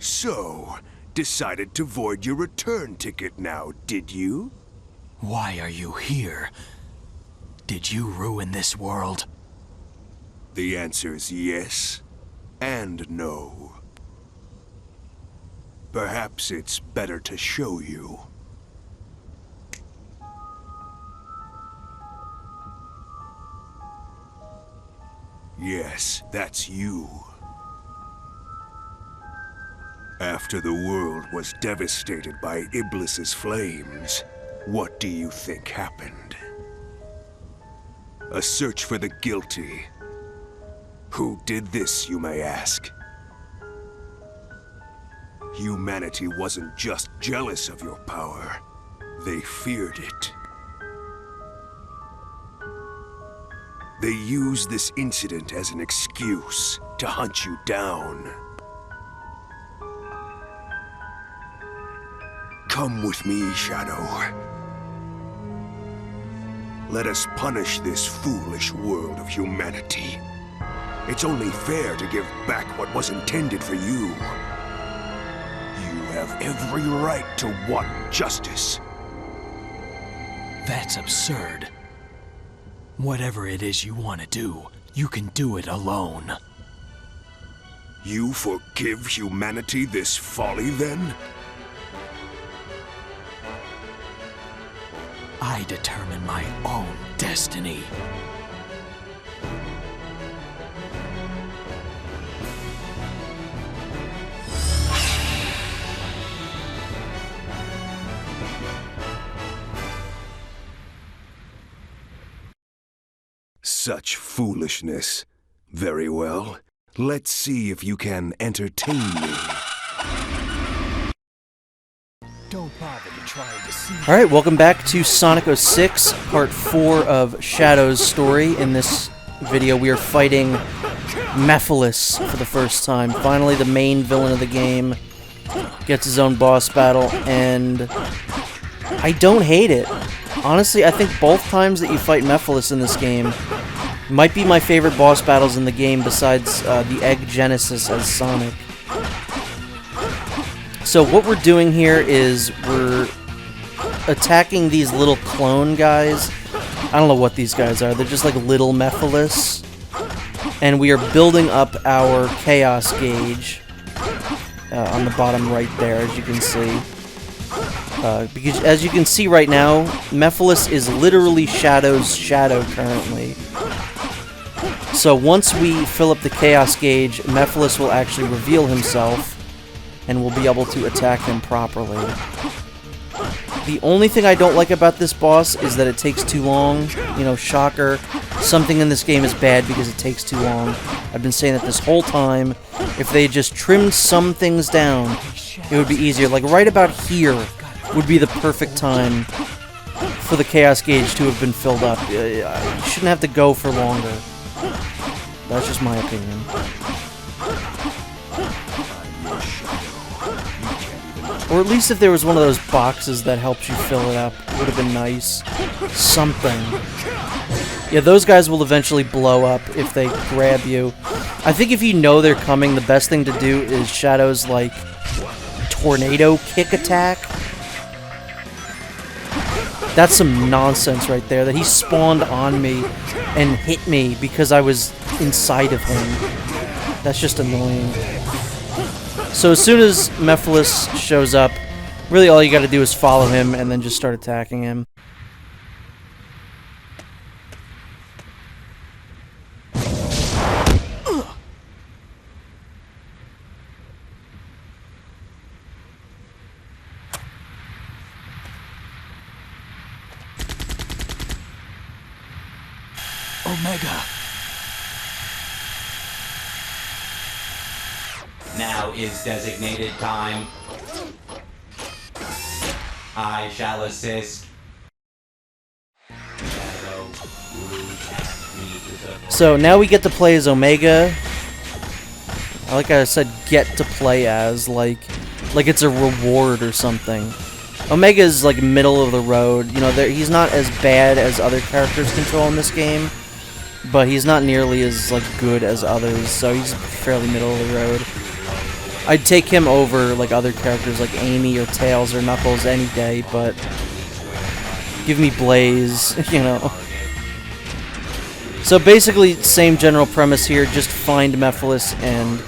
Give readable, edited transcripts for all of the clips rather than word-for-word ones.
So, decided to void your return ticket now, did you? Why are you here? Did you ruin this world? The answer's yes and no. Perhaps it's better to show you. Yes, that's you. After the world was devastated by Iblis's flames, what do you think happened? A search for the guilty. Who did this, you may ask? Humanity wasn't just jealous of your power, they feared it. They used this incident as an excuse to hunt you down. Come with me, Shadow. Let us punish this foolish world of humanity. It's only fair to give back what was intended for you. You have every right to want justice. That's absurd. Whatever it is you want to do, you can do it alone. You forgive humanity this folly, then? I determine my own destiny. Such foolishness. Very well. Let's see if you can entertain me. Don't bother to try and deceive. Alright, welcome back to Sonic 06, Part 4 of Shadow's story. In this video, we are fighting Mephiles for the first time. Finally, the main villain of the game gets his own boss battle, and I don't hate it. Honestly, I think both times that you fight Mephiles in this game might be my favorite boss battles in the game besides the Egg Genesis as Sonic. So what we're doing here is we're attacking these little clone guys. I don't know what these guys are. They're just like little Mephiles. And we are building up our Chaos Gauge on the bottom right there, as you can see. Because as you can see right now, Mephiles is literally Shadow's shadow currently. So once we fill up the Chaos Gauge, Mephiles will actually reveal himself, and we'll be able to attack him properly. The only thing I don't like about this boss is that it takes too long. You know, shocker. Something in this game is bad because it takes too long. I've been saying that this whole time. If they just trimmed some things down, it would be easier. Like right about here would be the perfect time for the Chaos Gauge to have been filled up. You shouldn't have to go for longer. That's just my opinion. Or at least if there was one of those boxes that helps you fill it up, it would have been nice. Something. Yeah, those guys will eventually blow up if they grab you. I think if you know they're coming, the best thing to do is Shadow's, like, tornado kick attack. That's some nonsense right there, that he spawned on me and hit me because I was inside of him. That's just annoying. So as soon as Mephiles shows up, really all you gotta do is follow him and then just start attacking him. Omega. Now is designated time. I shall assist. So now we get to play as Omega. Like I said, get to play as, like it's a reward or something. Omega is like middle of the road. You know, he's not as bad as other characters control in this game, but he's not nearly as like good as others. So he's fairly middle of the road. I'd take him over like other characters like Amy or Tails or Knuckles any day, but give me Blaze, you know. So basically, same general premise here, just find Mephiles and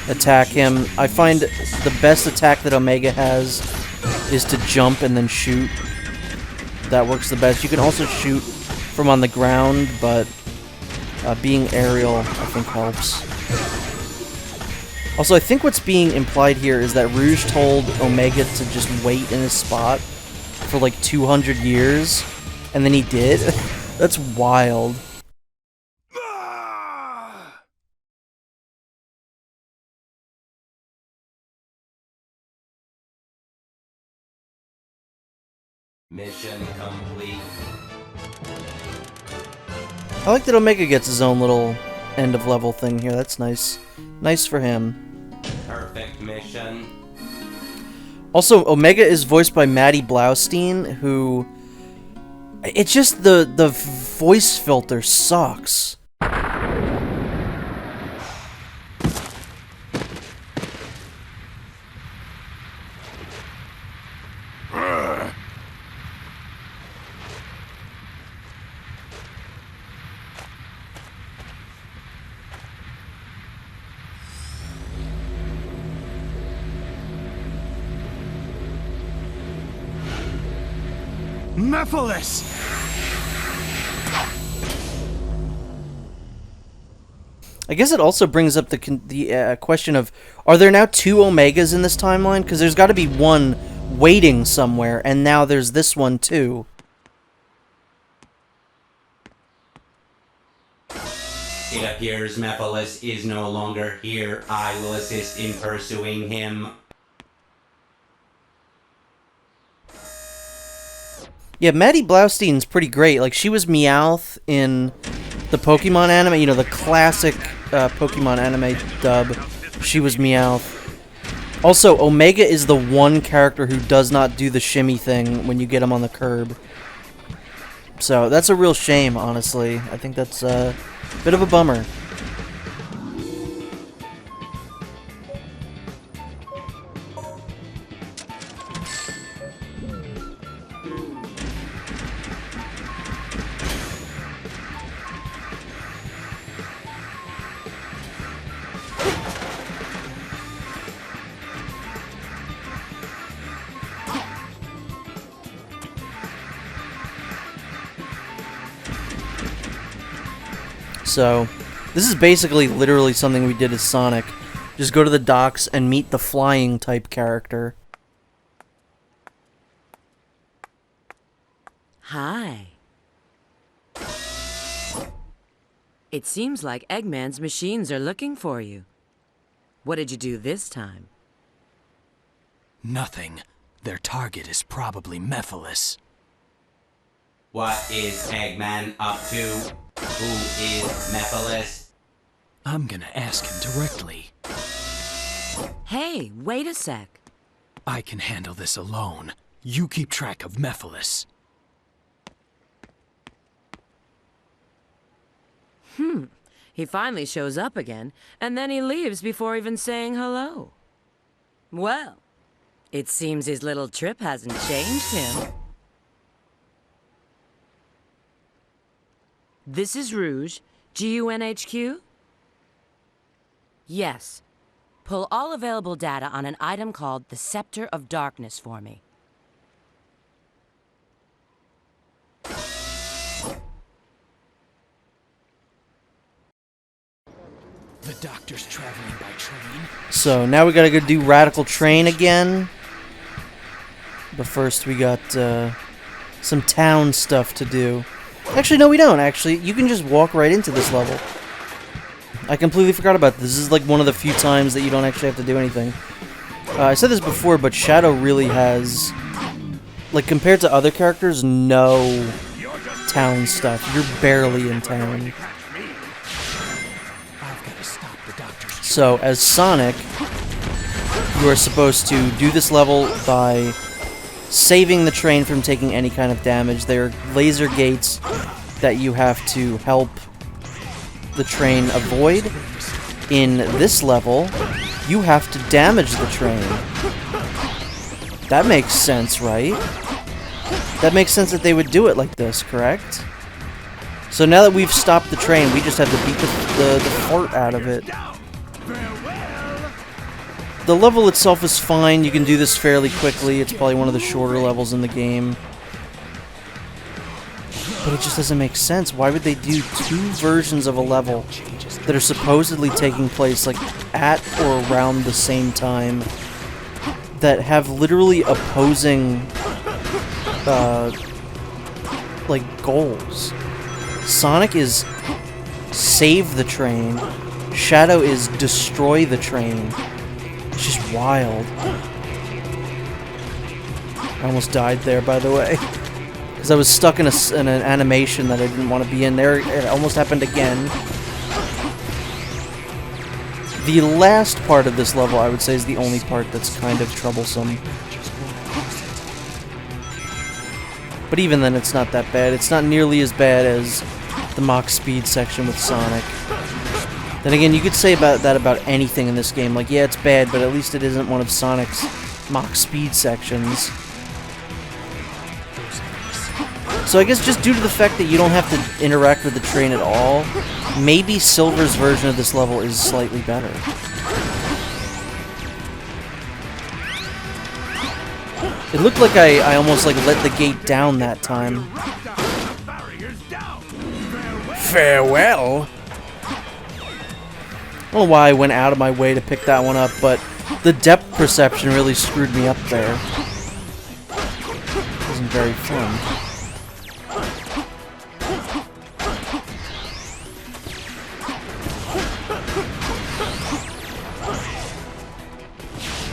attack him. I find the best attack that Omega has is to jump and then shoot. That works the best. You can also shoot from on the ground, but being aerial, I think, helps. Also, I think what's being implied here is that Rouge told Omega to just wait in his spot for like 200 years, and then he did. That's wild. Mission complete. I like that Omega gets his own little end-of-level thing here. That's nice. Nice for him. Perfect mission. Also, Omega is voiced by Maddie Blaustein, who... It's just the voice filter sucks. Mephiles! I guess it also brings up the question of, are there now 2 Omegas in this timeline? Because there's got to be one waiting somewhere, and now there's this one too. It appears Mephiles is no longer here. I will assist in pursuing him. Yeah, Maddie Blaustein's pretty great. Like, she was Meowth in the Pokemon anime, you know, the classic Pokemon anime dub. She was Meowth. Also, Omega is the one character who does not do the shimmy thing when you get him on the curb. So, that's a real shame, honestly. I think that's a bit of a bummer. So, this is basically literally something we did as Sonic. Just go to the docks and meet the flying type character. Hi. It seems like Eggman's machines are looking for you. What did you do this time? Nothing. Their target is probably Mephiles. What is Eggman up to? Who is Mephiles? I'm gonna ask him directly. Hey, wait a sec. I can handle this alone. You keep track of Mephiles. He finally shows up again, and then he leaves before even saying hello. Well, it seems his little trip hasn't changed him. This is Rouge, GUNHQ? Yes. Pull all available data on an item called the Scepter of Darkness for me. The doctor's traveling by train. So, now we gotta go do Radical Train again. But first we got some town stuff to do. Actually, no, we don't, actually. You can just walk right into this level. I completely forgot about this. This is like one of the few times that you don't actually have to do anything. I said this before, but Shadow really has, like, compared to other characters, no town stuff. You're barely in town. I've got to stop the doctor's train. So, as Sonic, you are supposed to do this level by saving the train from taking any kind of damage. There are laser gates that you have to help the train avoid. In this level, you have to damage the train. That makes sense, right? That makes sense that they would do it like this, correct? So now that we've stopped the train, we just have to beat the fart out of it. The level itself is fine. You can do this fairly quickly. It's probably one of the shorter levels in the game. But it just doesn't make sense. Why would they do two versions of a level that are supposedly taking place like at or around the same time that have literally opposing like goals? Sonic is save the train. Shadow is destroy the train. It's just wild. I almost died there, by the way. Because I was stuck in an animation that I didn't want to be in there. It almost happened again. The last part of this level, I would say, is the only part that's kind of troublesome. But even then, it's not that bad. It's not nearly as bad as the Mach Speed section with Sonic. Then again, you could say that about anything in this game. Like, yeah, it's bad, but at least it isn't one of Sonic's Mach Speed sections. So I guess just due to the fact that you don't have to interact with the train at all, maybe Silver's version of this level is slightly better. It looked like I almost like let the gate down that time. Farewell! I don't know why I went out of my way to pick that one up, but the depth perception really screwed me up there. It wasn't very fun.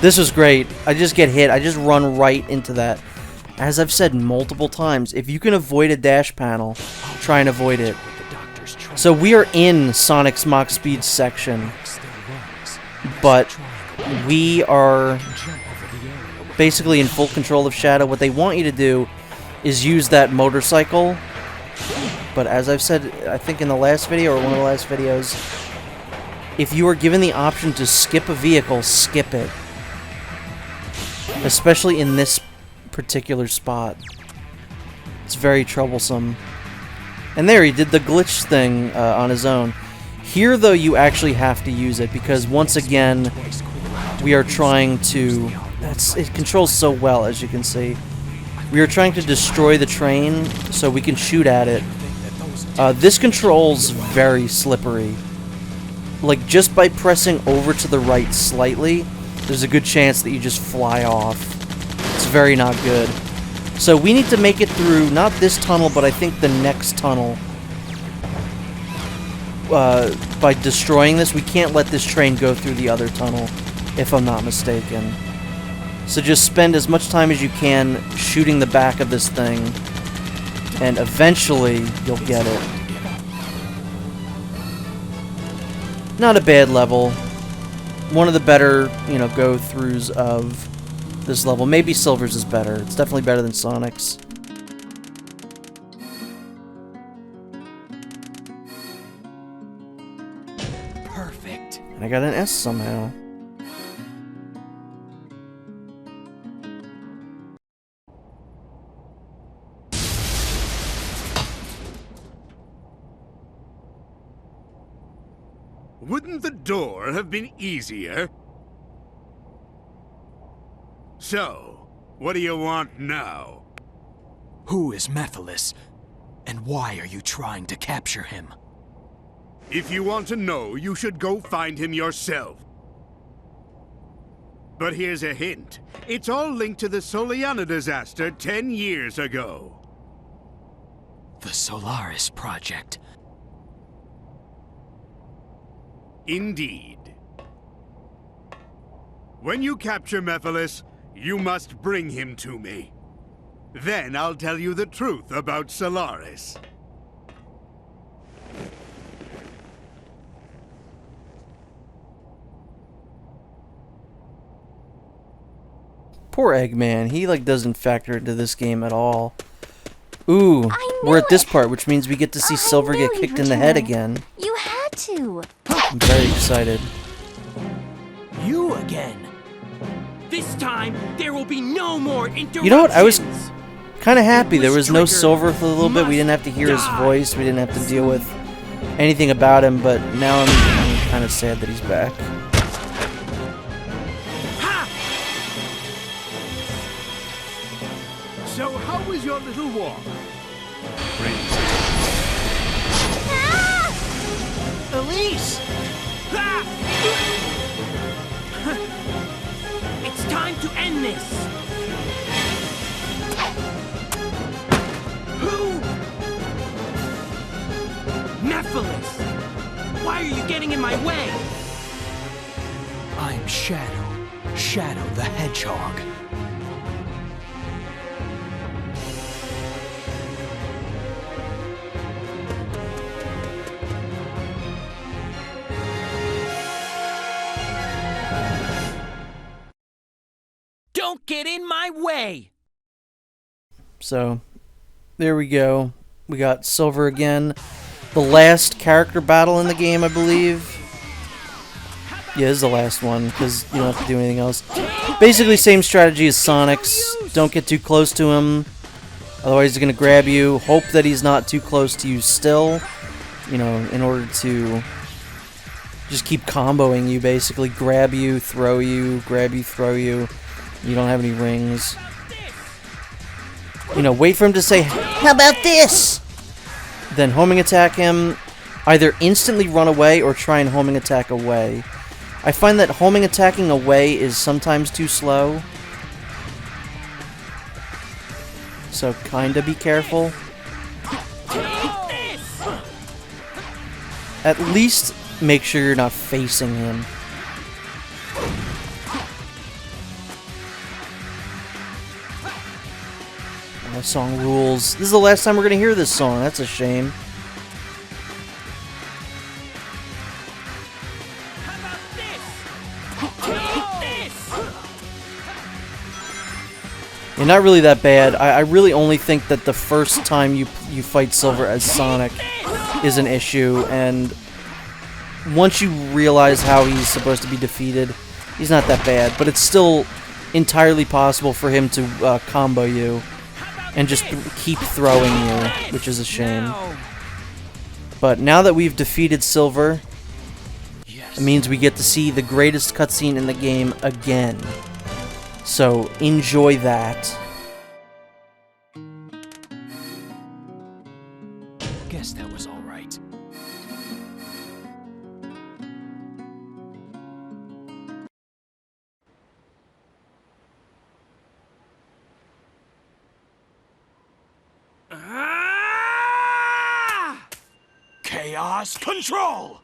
This was great. I just get hit. I just run right into that. As I've said multiple times, if you can avoid a dash panel, try and avoid it. So we are in Sonic's Mach Speed section, but we are basically in full control of Shadow. What they want you to do is use that motorcycle, but as I've said, I think in the last video or one of the last videos, if you are given the option to skip a vehicle, skip it. Especially in this particular spot. It's very troublesome. And there, he did the glitch thing on his own. Here, though, you actually have to use it, because once again, we are trying to... it controls so well, as you can see. We are trying to destroy the train, so we can shoot at it. This controls very slippery. Like, just by pressing over to the right slightly, there's a good chance that you just fly off. It's very not good. So we need to make it through, not this tunnel, but I think the next tunnel. By destroying this, we can't let this train go through the other tunnel, if I'm not mistaken. So just spend as much time as you can shooting the back of this thing, and eventually you'll get it. Not a bad level. One of the better, go-throughs of this level. Maybe Silver's is better. It's definitely better than Sonic's. Perfect. And I got an S somehow. Wouldn't the door have been easier? So, what do you want now? Who is Mephiles? And why are you trying to capture him? If you want to know, you should go find him yourself. But here's a hint. It's all linked to the Soliana disaster 10 years ago. The Solaris Project. Indeed. When you capture Mephiles, you must bring him to me. Then I'll tell you the truth about Solaris. Poor Eggman. He, doesn't factor into this game at all. Ooh, we're at this part, which means we get to see Silver get kicked in the head again. You had to. I'm very excited. you again. This time, there will be no more interruptions. You know what? I was kind of happy there was no Silver for a little bit. We didn't have to hear his voice. We didn't have to deal with anything about him, but now I'm kind of sad that he's back. So how was your little walk? Elise! It's time to end this. Who? Mephiles! Why are you getting in my way? I'm Shadow. Shadow the Hedgehog. Don't get in my way! So, there we go. We got Silver again. The last character battle in the game, I believe. Yeah, this is the last one, because you don't have to do anything else. Basically, same strategy as Sonic's. Don't get too close to him. Otherwise, he's going to grab you. Hope that he's not too close to you still. You know, in order to just keep comboing you, basically. Grab you, throw you, grab you, throw you. You don't have any rings. You know, wait for him to say, "How about this?" Then homing attack him. Either instantly run away or try and homing attack away. I find that homing attacking away is sometimes too slow. So kinda be careful. At least make sure you're not facing him. That song rules. This is the last time we're gonna hear this song. That's a shame. Yeah, not really that bad. I really only think that the first time you fight Silver as Sonic is an issue, and once you realize how he's supposed to be defeated, he's not that bad. But it's still entirely possible for him to combo you and just keep throwing you, which is a shame. But now that we've defeated Silver, it means we get to see the greatest cutscene in the game again. So enjoy that. Guess that was all right. Chaos control!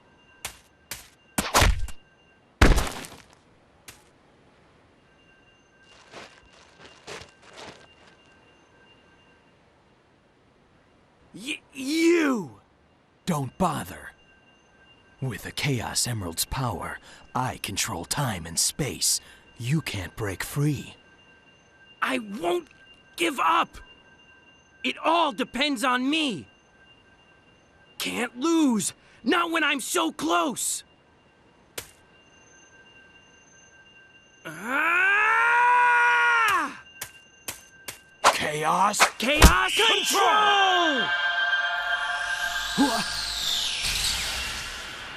You! Don't bother. With the Chaos Emerald's power, I control time and space. You can't break free. I won't give up! It all depends on me! Can't lose! Not when I'm so close! Chaos Control!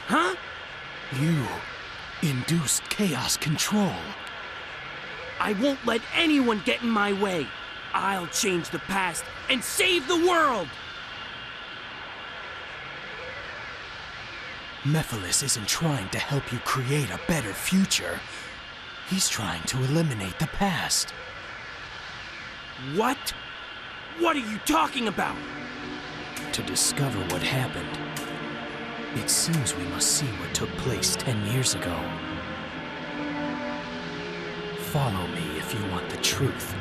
Huh? You induced Chaos Control. I won't let anyone get in my way. I'll change the past and save the world! Mephiles isn't trying to help you create a better future. He's trying to eliminate the past. What? What are you talking about? To discover what happened, it seems we must see what took place 10 years ago. Follow me if you want the truth.